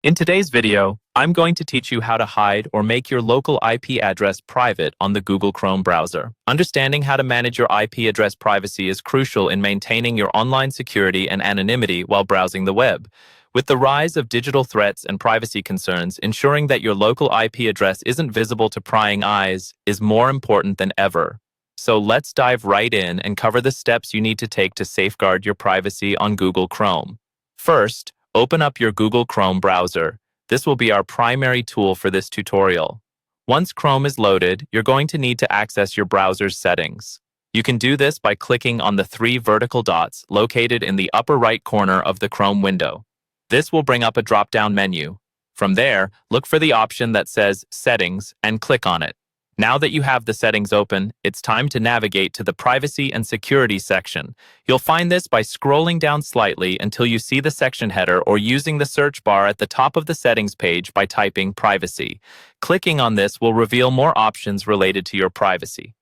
In today's video, I'm going to teach you how to hide or make your local IP address private on the Google Chrome browser. Understanding how to manage your IP address privacy is crucial in maintaining your online security and anonymity while browsing the web. With the rise of digital threats and privacy concerns, ensuring that your local IP address isn't visible to prying eyes is more important than ever. So let's dive right in and cover the steps you need to take to safeguard your privacy on Google Chrome. First, open up your Google Chrome browser. This will be our primary tool for this tutorial. Once Chrome is loaded, you're going to need to access your browser's settings. You can do this by clicking on the three vertical dots located in the upper right corner of the Chrome window. This will bring up a drop-down menu. From there, look for the option that says Settings and click on it. Now that you have the settings open, it's time to navigate to the Privacy and Security section. You'll find this by scrolling down slightly until you see the section header or using the search bar at the top of the settings page by typing Privacy. Clicking on this will reveal more options related to your privacy.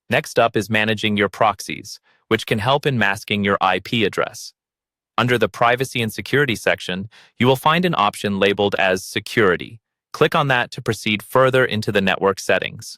Next up is managing your proxies, which can help in masking your IP address. Under the Privacy and Security section, you will find an option labeled as Security. Click on that to proceed further into the network settings.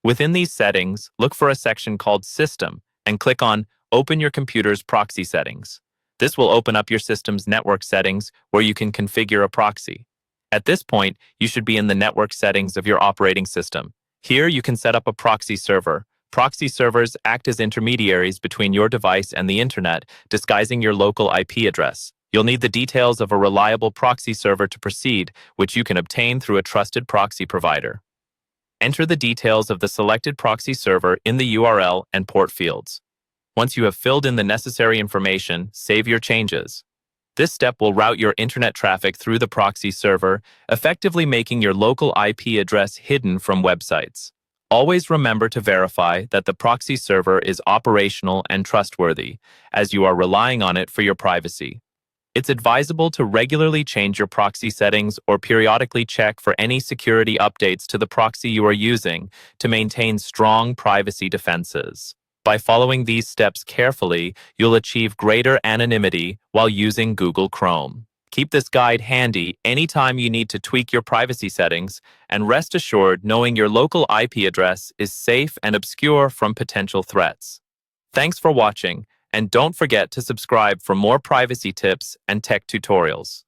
Within these settings, look for a section called System and click on Open your computer's proxy settings. This will open up your system's network settings where you can configure a proxy. At this point, you should be in the network settings of your operating system. Here, you can set up a proxy server. Proxy servers act as intermediaries between your device and the internet, disguising your local IP address. You'll need the details of a reliable proxy server to proceed, which you can obtain through a trusted proxy provider. Enter the details of the selected proxy server in the URL and port fields. Once you have filled in the necessary information, save your changes. This step will route your internet traffic through the proxy server, effectively making your local IP address hidden from websites. Always remember to verify that the proxy server is operational and trustworthy, as you are relying on it for your privacy. It's advisable to regularly change your proxy settings or periodically check for any security updates to the proxy you are using to maintain strong privacy defenses. By following these steps carefully, you'll achieve greater anonymity while using Google Chrome. Keep this guide handy anytime you need to tweak your privacy settings, and rest assured knowing your local IP address is safe and obscure from potential threats. Thanks for watching. And don't forget to subscribe for more privacy tips and tech tutorials.